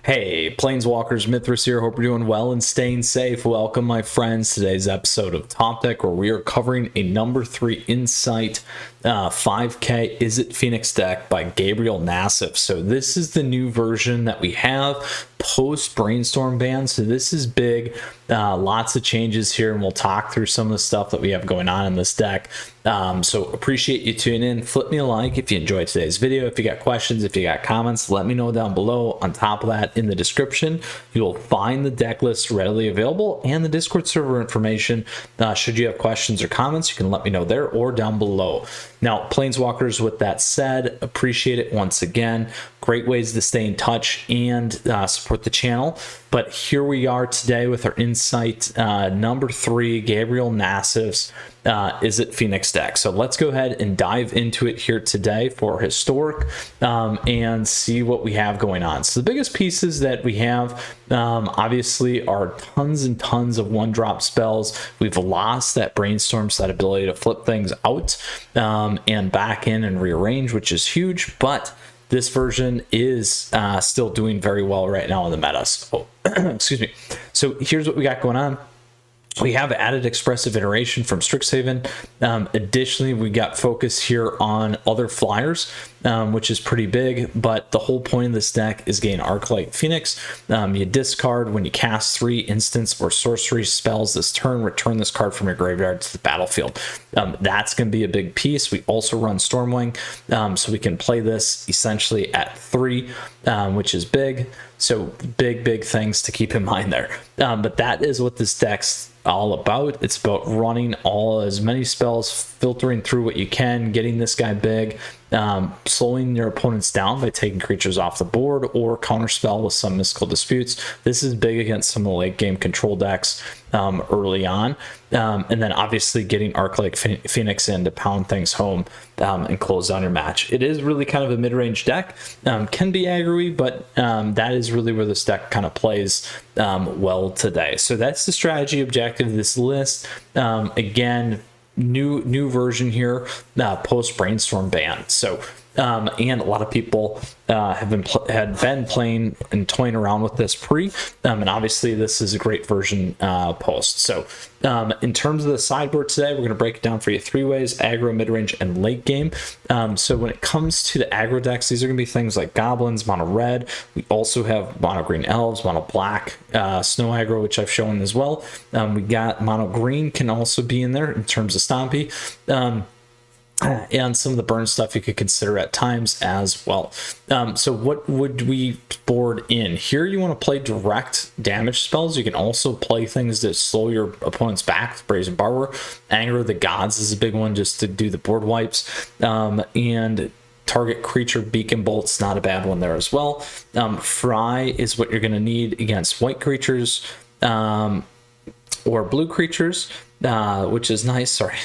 Hey, Planeswalkers, Mythras here. Hope you're doing well and staying safe. Welcome, my friends. Today's episode of Top Deck, where we are covering a number 3 Insight 5K Izzet Phoenix deck by Gabriel Nassif. So this is the new version that we have post Brainstorm ban. So this is big. Lots of changes here, and we'll talk through some of the stuff that we have going on in this deck. So appreciate you tuning in. Flip me a like if you enjoyed today's video. If you got questions, if you got comments, let me know down below. On top of that, in the description, you'll find the deck list readily available and the Discord server information. Should you have questions or comments, you can let me know there or down below. Now, Planeswalkers, with that said, appreciate it once again. Great ways to stay in touch and support the channel. But here we are today with our Insight number 3, Gabriel Nassif's Izzet Phoenix deck. So let's go ahead and dive into it here today for historic and see what we have going on. So the biggest pieces that we have obviously are tons and tons of one-drop spells. We've lost that Brainstorm, so that ability to flip things out and back in and rearrange, which is huge, but this version is still doing very well right now in the meta. So, excuse me. So here's what we got going on. We have added expressive iteration from Strixhaven. Additionally, we got focus here on other flyers, which is pretty big, but the whole point of this deck is gain Arclight Phoenix. You discard when you cast 3 instance or sorcery spells this turn, return this card from your graveyard to the battlefield. That's going to be a big piece. We also run Stormwing, so we can play this essentially at 3, which is big. So big things to keep in mind there. But that is what this deck's all about. It's about running as many spells, filtering through what you can, getting this guy big, slowing your opponents down by taking creatures off the board or counterspell with some Mystical Disputes. This is big against some of the late game control decks early on. And then obviously getting Arclight Phoenix in to pound things home and close down your match. It is really kind of a mid-range deck. Can be aggro-y, but that is really where this deck kind of plays well today. So that's the strategy objective of this list. Again, new version here, post Brainstorm ban. So and a lot of people had been playing and toying around with this and obviously this is a great version post. So in terms of the sideboard today, we're going to break it down for you 3 ways: aggro, mid-range, and late game. So when it comes to the aggro decks, these are going to be things like goblins, mono red. We also have mono green elves, mono black, snow aggro, which I've shown as well. We got mono green can also be in there in terms of stompy. And some of the burn stuff you could consider at times as well. So what would we board in? Here you want to play direct damage spells. You can also play things that slow your opponents back. Brazen Barber. Anger of the Gods is a big one just to do the board wipes. And target creature beacon bolts, not a bad one there as well. Fry is what you're going to need against white creatures or blue creatures, which is nice. Sorry.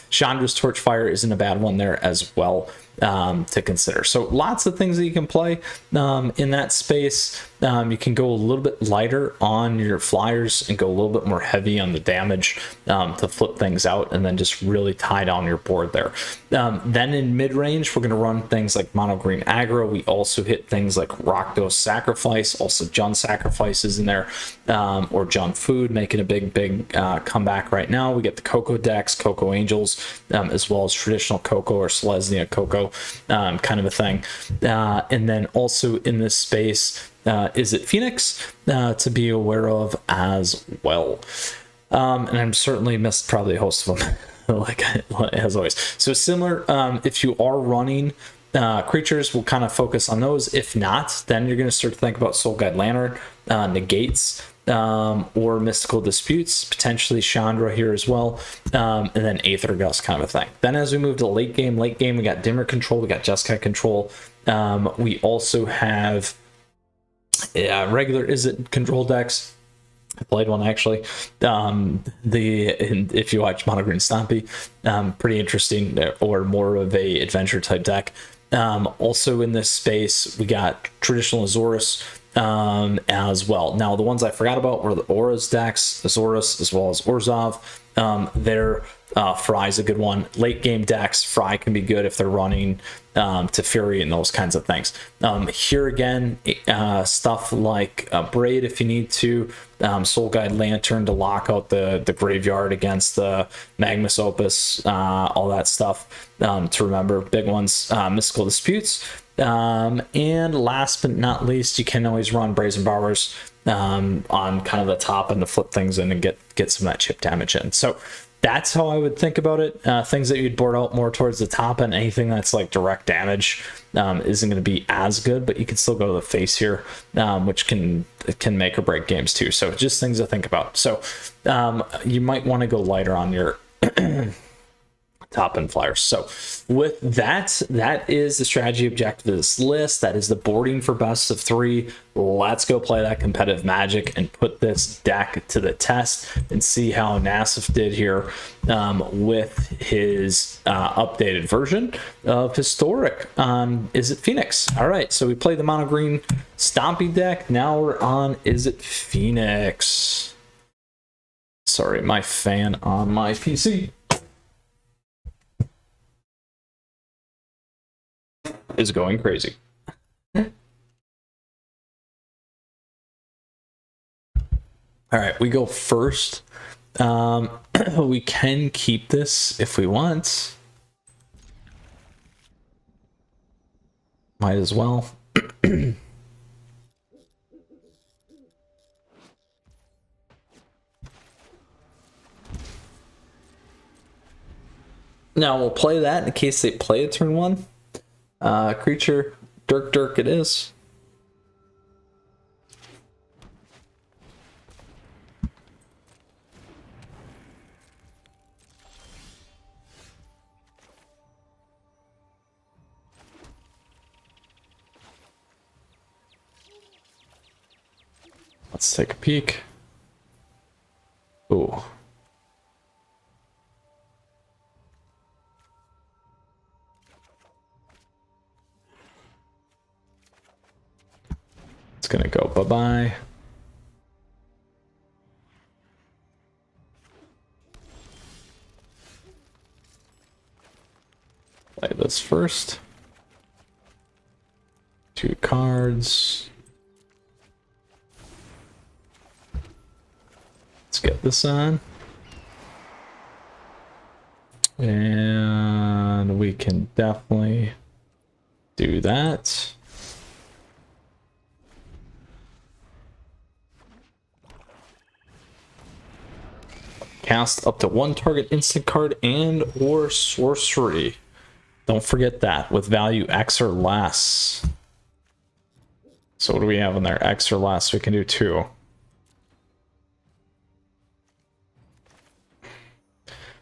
Chandra's Torchfire isn't a bad one there as well to consider. So lots of things that you can play in that space. You can go a little bit lighter on your flyers and go a little bit more heavy on the damage to flip things out and then just really tie down your board there. Then in mid-range, we're going to run things like mono green aggro. We also hit things like Rakdos Sacrifice, also Jund Sacrifices in there, or Jund Food, making a big comeback right now. We get the Coco decks, Coco Angels, as well as traditional Coco or Selesnya Coco kind of a thing. And then also in this space, Izzet Phoenix to be aware of as well. And I'm certainly missed probably a host of them, like as always. So similar, if you are running creatures, we'll kind of focus on those. If not, then you're going to start to think about Soul Guide Lantern, negates, or Mystical Disputes, potentially Chandra here as well, and then Aether Gust kind of a thing. Then as we move to late game, we got Dimmer control, we got Jeskai control. We also have regular Izzet control decks. I played one actually. If you watch Mono Green Stompy, pretty interesting, or more of a adventure type deck. Also in this space, we got traditional Azorus as well. Now the ones I forgot about were the Auras decks, Azorus as well as Orzhov. They're Fry's a good one. Late game decks, Fry can be good if they're running to Fury and those kinds of things. Here again, stuff like Braid if you need to, Soul Guide Lantern to lock out the graveyard against the Magnus Opus, all that stuff to remember. Big ones, Mystical Disputes. And last but not least, you can always run Brazen Borrowers on kind of the top and to flip things in and get some of that chip damage in. So that's how I would think about it. Things that you'd board out more towards the top, and anything that's like direct damage isn't going to be as good, but you can still go to the face here, which can make or break games too. So just things to think about. So you might want to go lighter on your top end flyers. So with that is the strategy objective of this list. That is the boarding for best of 3. Let's go play that competitive Magic and put this deck to the test and see how Nassif did here with his updated version of Historic on Izzet Phoenix. All right, so we played the mono green Stompy deck. Now we're on Izzet Phoenix. Sorry, my fan on my PC is going crazy. All right, we go first. We can keep this if we want. Might as well. Now we'll play that in case they play a turn 1. Creature, Dirk it is. Let's take a peek. Ooh. It's gonna go bye-bye. Play this first. 2 cards. Let's get this on. And we can definitely do that. Cast up to 1 target instant card and or sorcery. Don't forget that, with value X or less. So what do we have in there? X or less, we can do 2.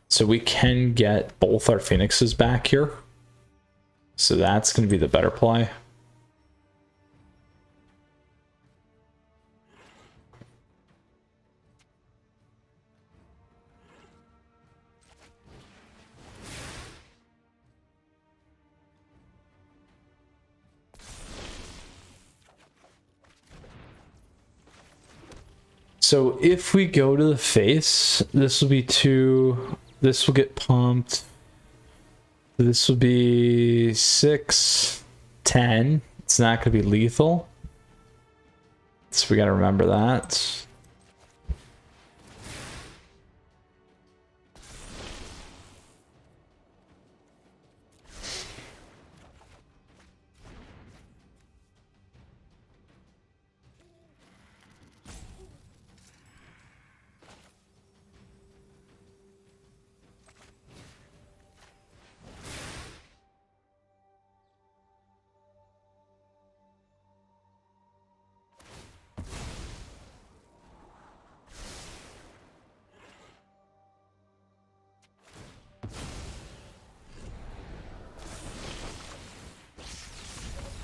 So we can get both our Phoenixes back here. So that's going to be the better play. So if we go to the face, this will be 2, this will get pumped. This will be 6, 10. It's not going to be lethal. So we got to remember that.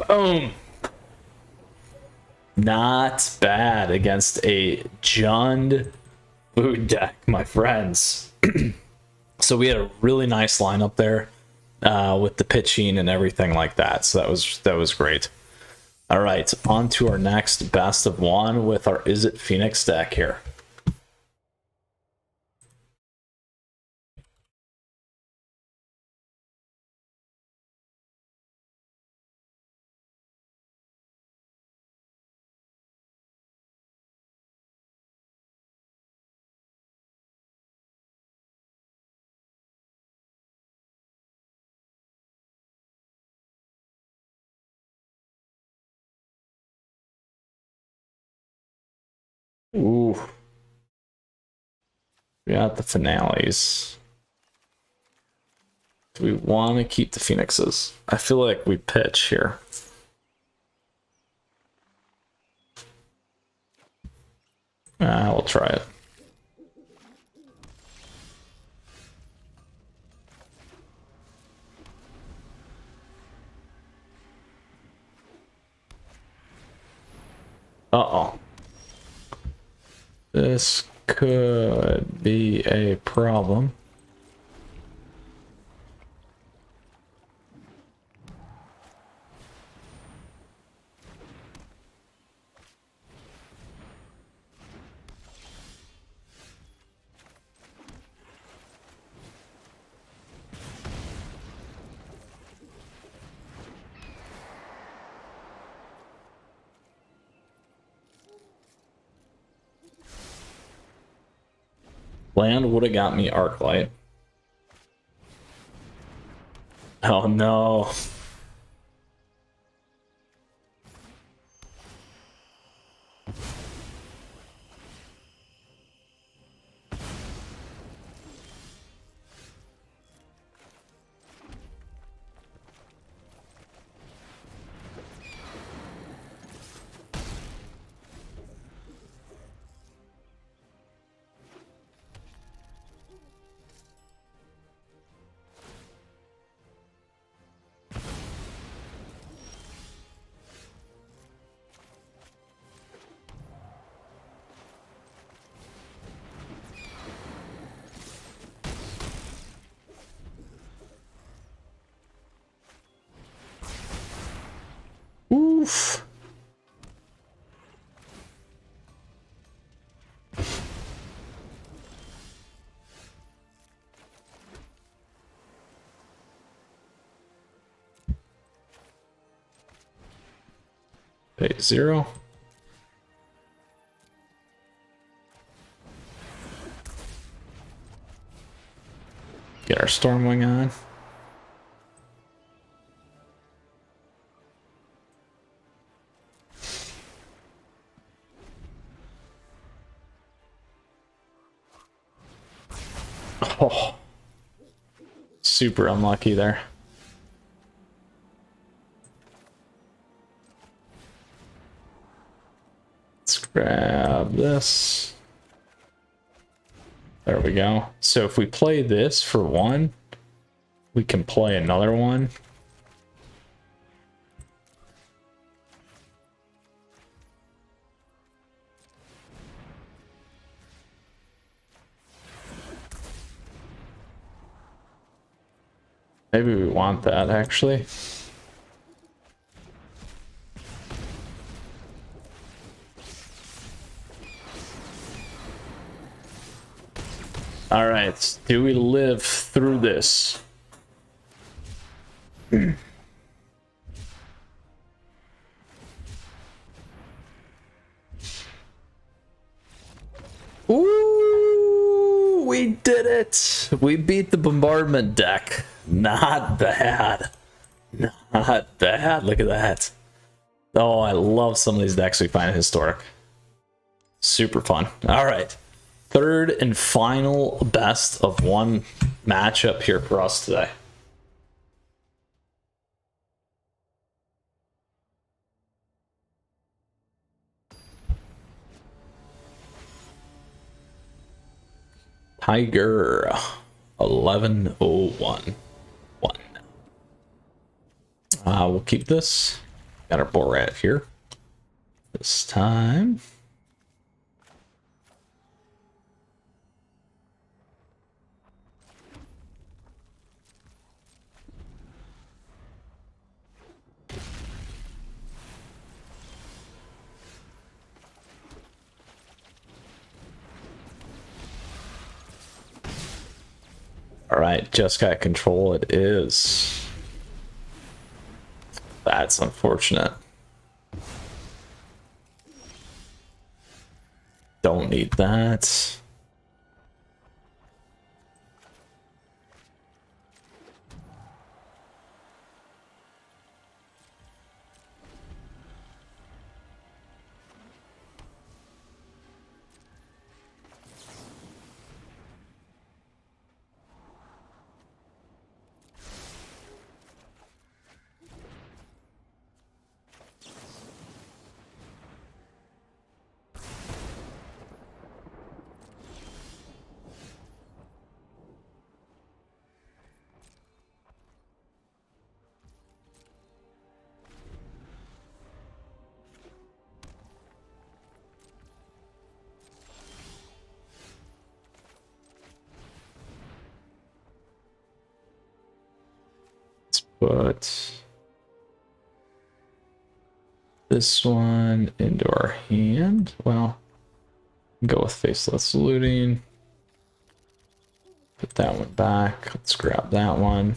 Boom. Not bad against a Jund food deck, my friends. So we had a really nice lineup there with the pitching and everything like that. So that was great. All right, on to our next best of 1 with our Izzet Phoenix deck here. Ooh. We got the finales. Do we want to keep the Phoenixes? I feel like we pitch here. We'll try it. Uh-oh. This could be a problem. Land would have got me Arclight. Oh no. Oof. Pay 0. Get our Stormwing on. Oh, super unlucky there. Let's grab this. There we go. So if we play this for 1, we can play another one. Maybe we want that, actually. All right, do we live through this? Ooh, we did it! We beat the Bombardment deck. Not bad. Not bad. Look at that. Oh, I love some of these decks we find in Historic. Super fun. All right. Third and final best of 1 matchup here for us today. Tiger 1101. We'll keep this. Got our Borat here. This time. All right, Jeskai control it is. That's unfortunate. Don't need that. put this one into our hand. Well, go with Faceless Looting. Put that one back. Let's grab that one.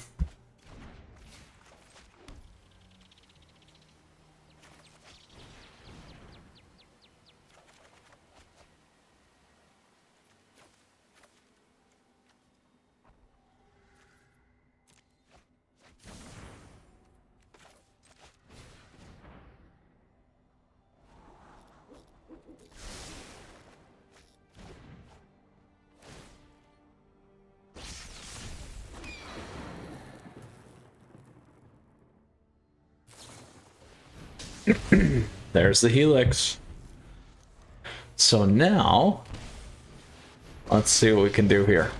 There's the Helix. So now, let's see what we can do here.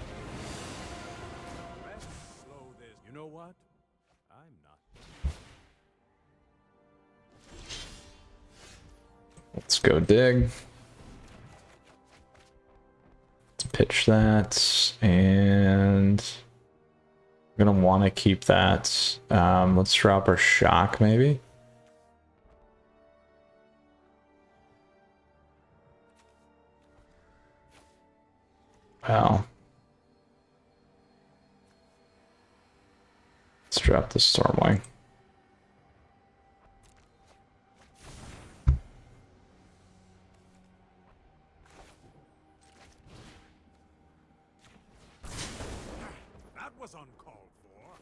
You know what? I'm not. Let's go dig. Let's pitch that, and we're gonna want to keep that. Let's drop our shock maybe. Wow. Let's drop the Stormwing. That was uncalled for.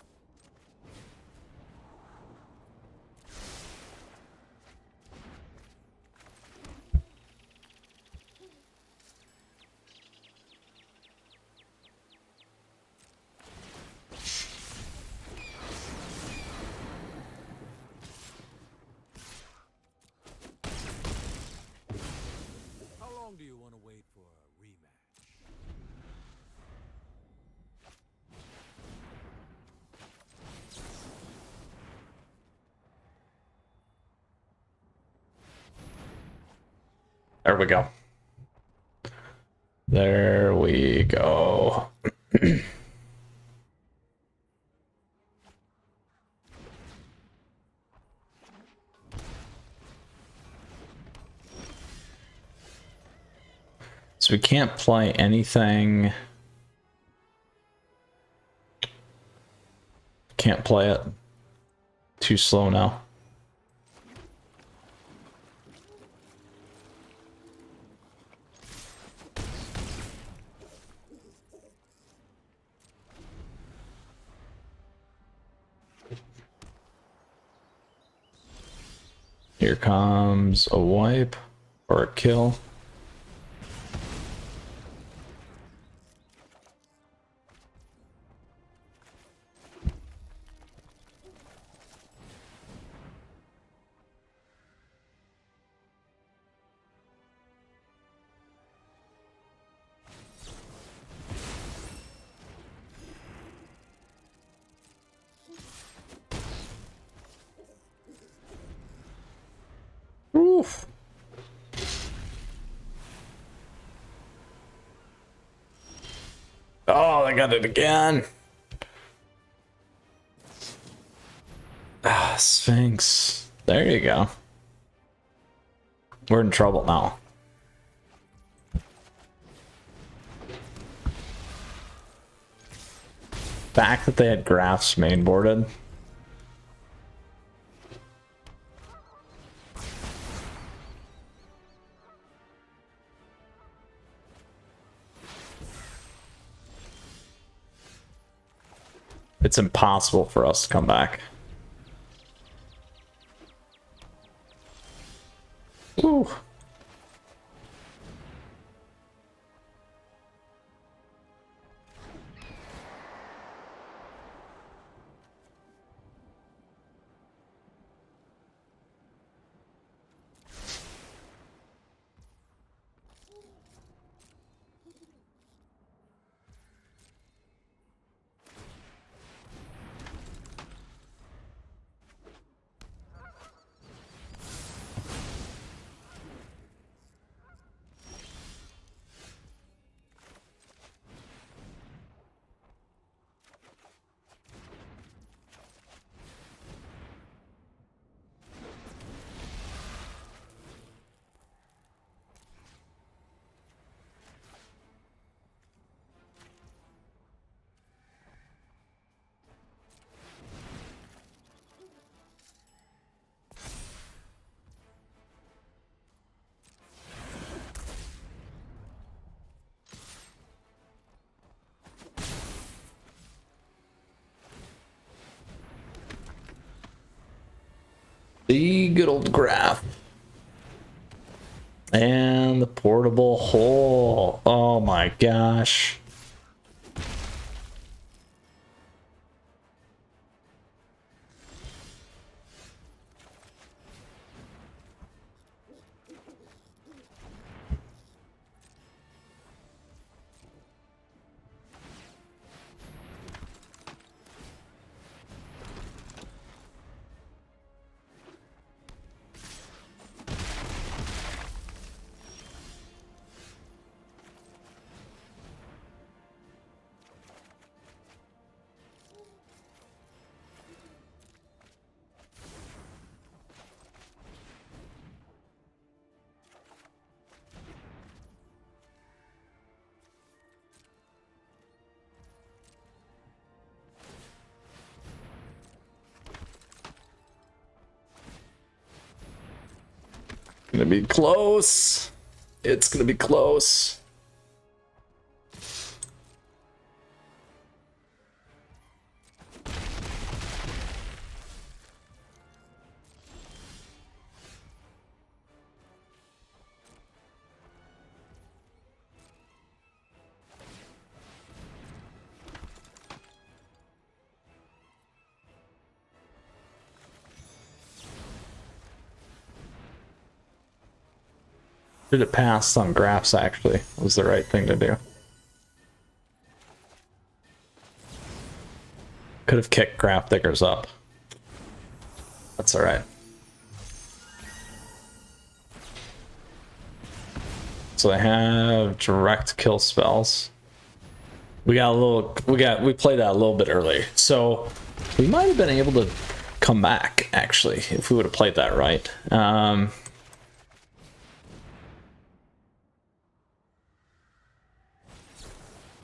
How long do you want to wait for a rematch? There we go. There we go. So we can't play anything. Can't play it. Too slow now. Here comes a wipe or a kill. Oof. Oh, I got it again. Ah, Sphinx. There you go. We're in trouble now. Fact that they had graphs mainboarded. It's impossible for us to come back. Ooh. The good old graph. And the portable hole. Oh my gosh. Gonna be close. It's gonna be close. Should have passed on graphs, actually. Was the right thing to do. Could have kicked graph diggers up. That's alright. So they have direct kill spells. We played that a little bit earlier. So we might have been able to come back, actually, if we would have played that right.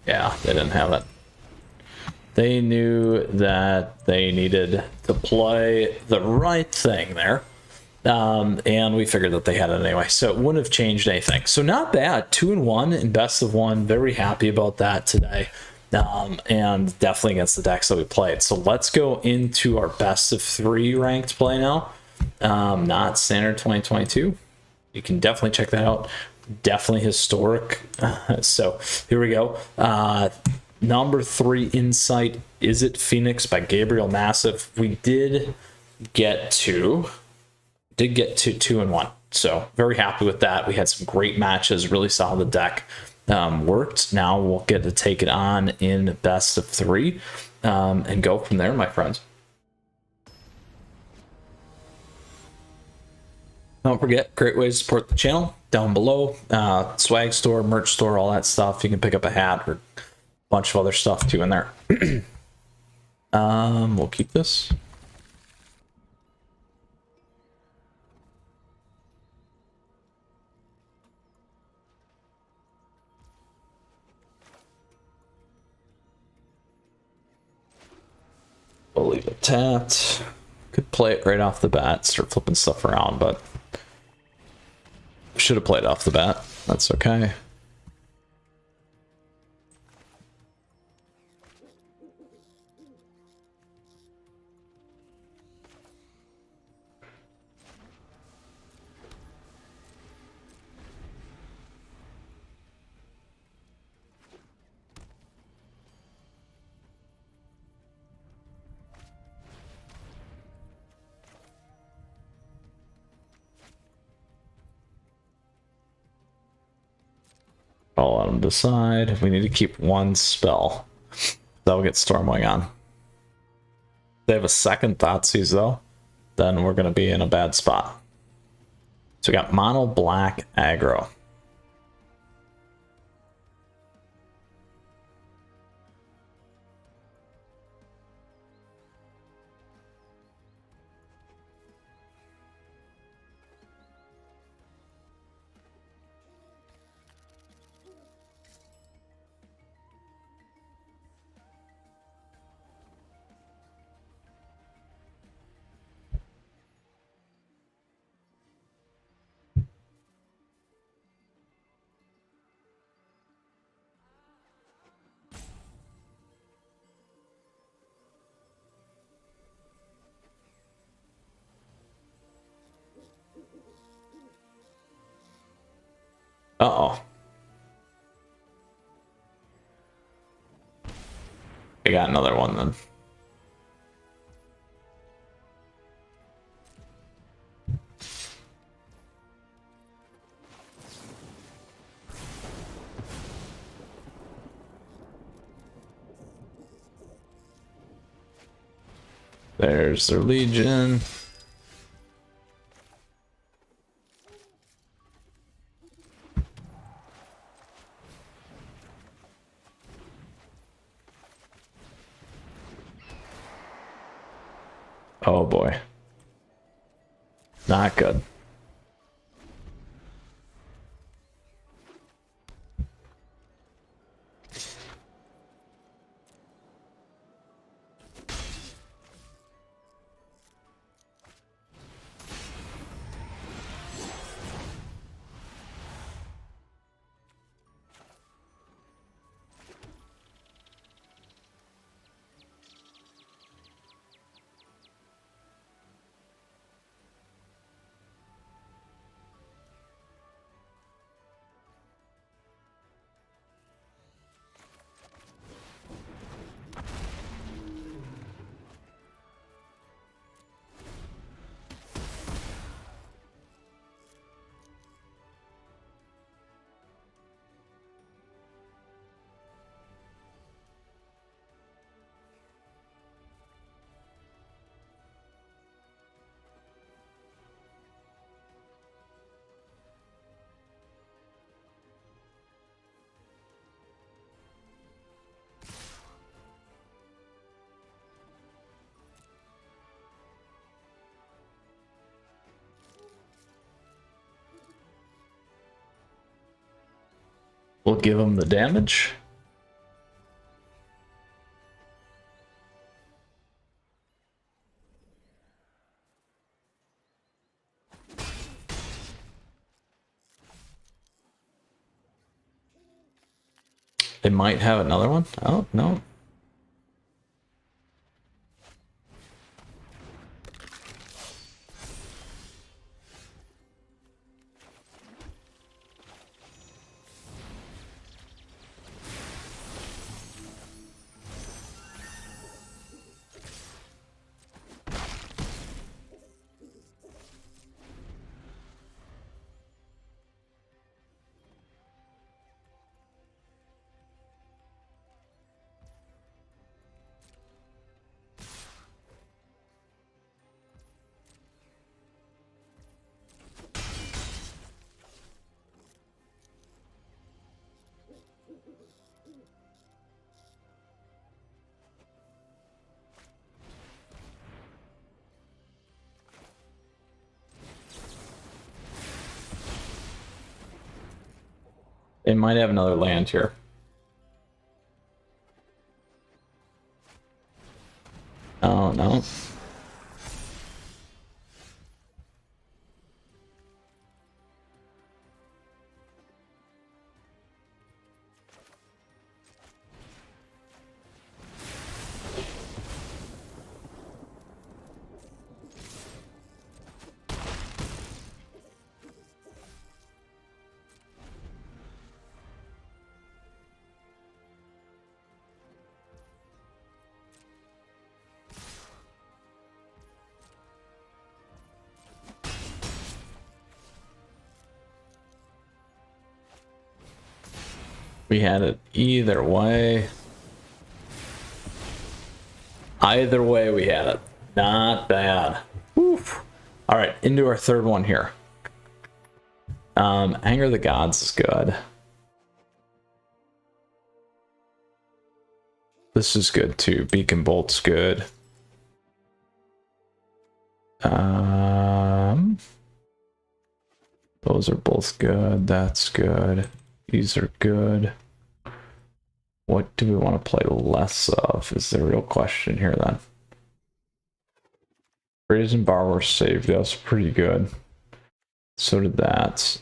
Yeah, they didn't have it. They knew that they needed to play the right thing there. And we figured that they had it anyway, so it wouldn't have changed anything. So not bad, 2-1 in best of one. Very happy about that today. And definitely against the decks that we played. So let's go into our best of 3 ranked play now. Not standard 2022. You can definitely check that out. Definitely historic. So here we go. Number 3 Insight, Izzet Phoenix by Gabriel Massive. We did get to 2-1. So very happy with that. We had some great matches, really saw the deck worked. Now we'll get to take it on in best of 3 and go from there, my friends. Don't forget, great way to support the channel down below. Swag store, merch store, all that stuff. You can pick up a hat or a bunch of other stuff too in there. We'll keep this. We'll leave it tapped. Could play it right off the bat, start flipping stuff around, but should have played off the bat. That's okay. I'll let them decide. We need to keep 1 spell. That'll get Stormwing on. If they have a second Thoughtseize though, then we're going to be in a bad spot. So we got mono black aggro. Uh-oh. I got another one then. There's their Legion. Oh boy. Not good. We'll give him the damage. They might have another one. Oh, no. They might have another land here. Oh, no. We had it either way. Either way, we had it. Not bad. Oof. All right, into our third one here. Anger of the Gods is good. This is good too. Beacon Bolt's good. Those are both good. That's good. These are good. What do we want to play less of is the real question here then. Brazen Borrower saved us pretty good. So did that.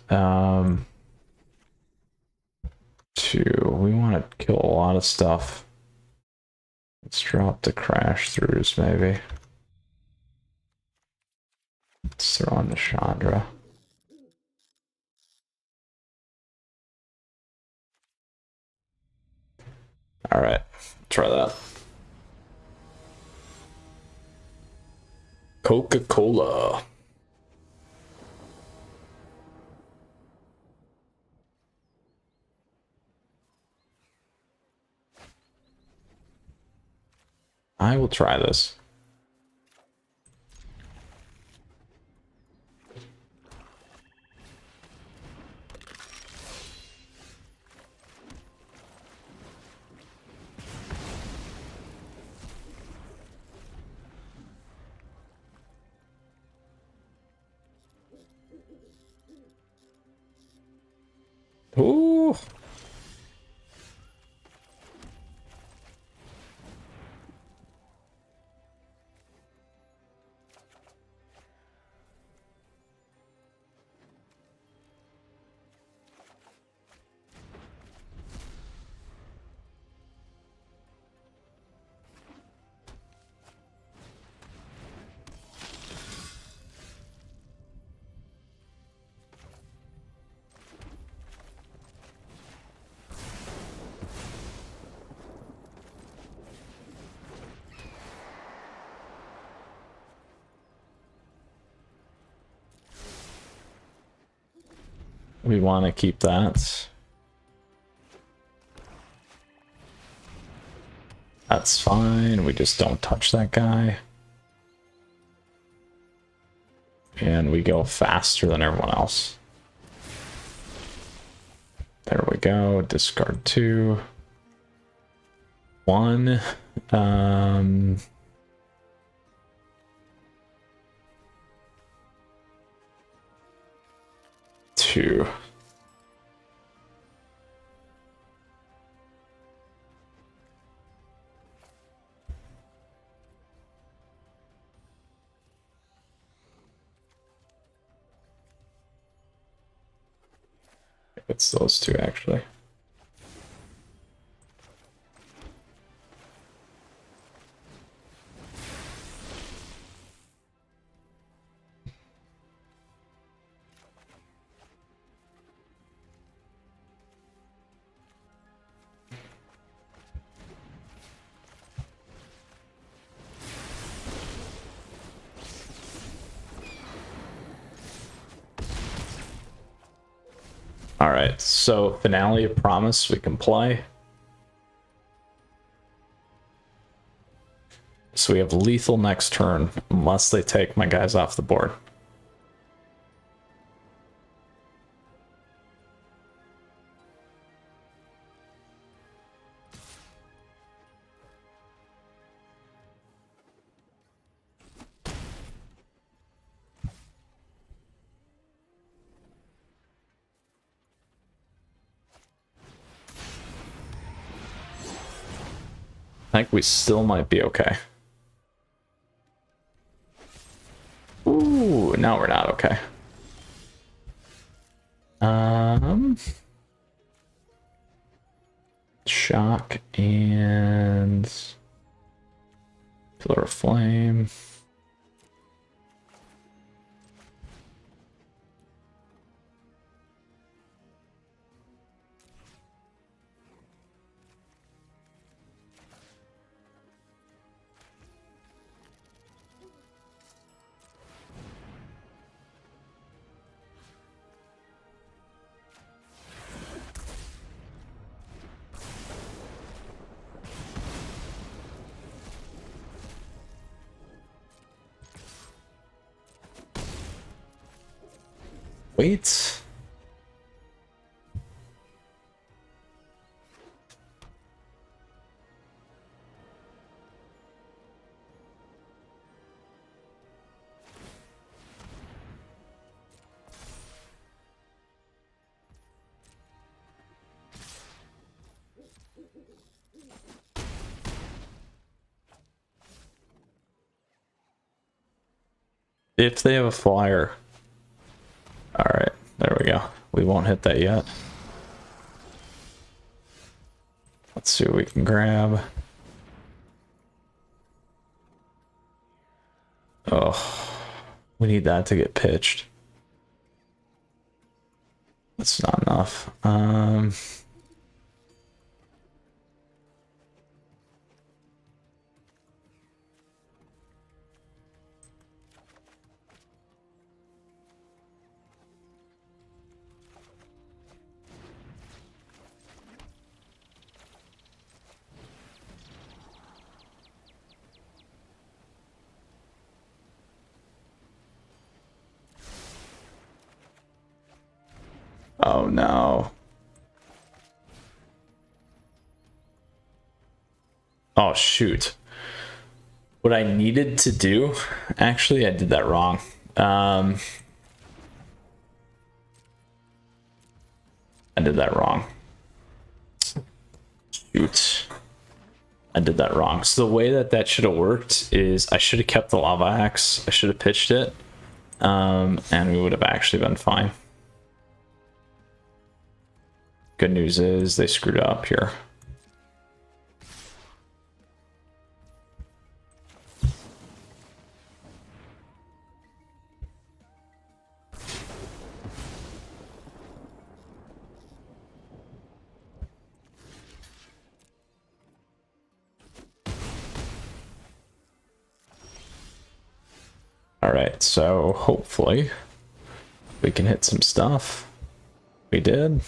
Two. We want to kill a lot of stuff. Let's drop the crash throughs maybe. Let's throw on the Chandra. All right, try that. Coca-Cola. I will try this. Ooh. We want to keep that. That's fine. We just don't touch that guy. And we go faster than everyone else. There we go. Discard 2. 1. 2. It's those two actually. All right, so Finale of Promise we can play. So we have lethal next turn, unless they take my guys off the board. I think we still might be okay. Ooh, no, we're not okay. Shock and Pillar of Flame. Wait. If they have a flyer. All right, there we go. We won't hit that yet. Let's see what we can grab. Oh, we need that to get pitched. That's not enough. Oh no. Oh shoot. What I needed to do, actually I did that wrong. I did that wrong. Shoot. I did that wrong. So the way that that should have worked is I should have kept the lava axe. I should have pitched it. And we would have actually been fine. Good news is they screwed up here. All right, so hopefully we can hit some stuff. We did.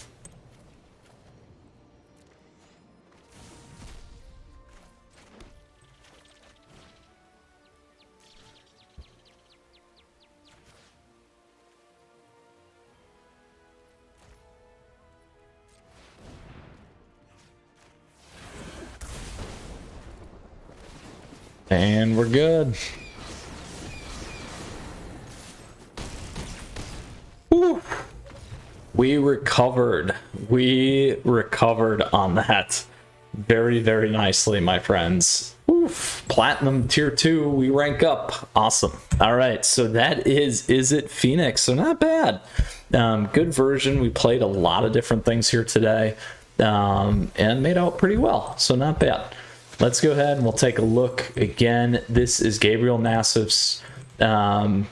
And we're good. Woo. We recovered. We recovered on that very, very nicely, my friends. Oof. Platinum tier 2, we rank up. Awesome. All right, so that is Izzet Phoenix. So not bad. Good version. We played a lot of different things here today and made out pretty well. So not bad. Let's go ahead and we'll take a look again. This is Gabriel Nassif's Izzet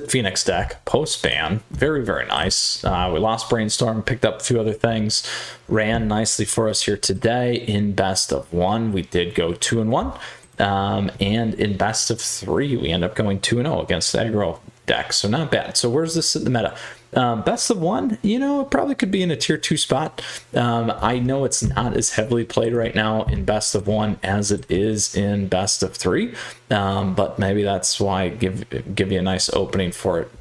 Phoenix deck post-ban. Very, very nice. We lost Brainstorm, picked up a few other things, ran nicely for us here today. In best of 1, we did go 2-1. And in best of 3, we end up going 2-0 against the aggro deck. So not bad. So where's this in the meta? Best of 1, you know, it probably could be in a tier 2 spot. I know it's not as heavily played right now in best of 1 as it is in best of 3, but maybe that's why I give you a nice opening for it.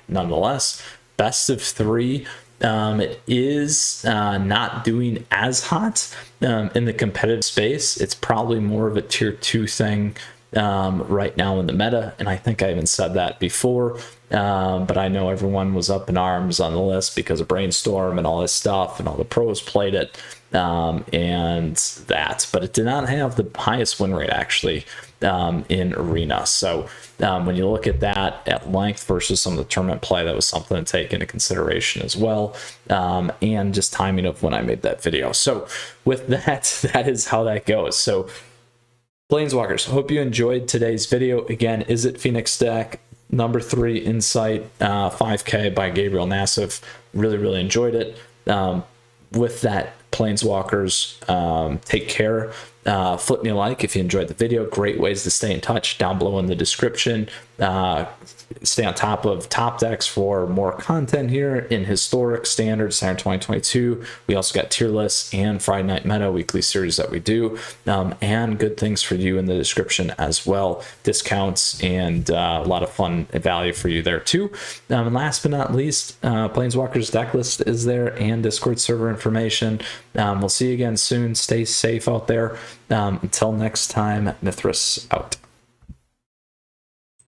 Nonetheless, best of 3, it is not doing as hot in the competitive space. It's probably more of a tier 2 thing right now in the meta, and I think I even said that before, but I know everyone was up in arms on the list because of Brainstorm and all this stuff, and all the pros played it, and that, but it did not have the highest win rate actually in Arena. So when you look at that at length versus some of the tournament play, that was something to take into consideration as well, and just timing of when I made that video. So with that, that is how that goes. So Planeswalkers, hope you enjoyed today's video. Again, Izzet Phoenix deck, number 3 Insight, 5K by Gabriel Nassif. Really, really enjoyed it. With that, Planeswalkers, take care. Flip me a like if you enjoyed the video. Great ways to stay in touch down below in the description. Stay on top of top decks for more content here in historic standard standard 2022. We also got tier lists and Friday Night Meta weekly series that we do, and good things for you in the description as well. Discounts and a lot of fun value for you there too. And last but not least, Planeswalkers deck list is there and Discord server information. We'll see you again soon. Stay safe out there. Until next time, Mythras out.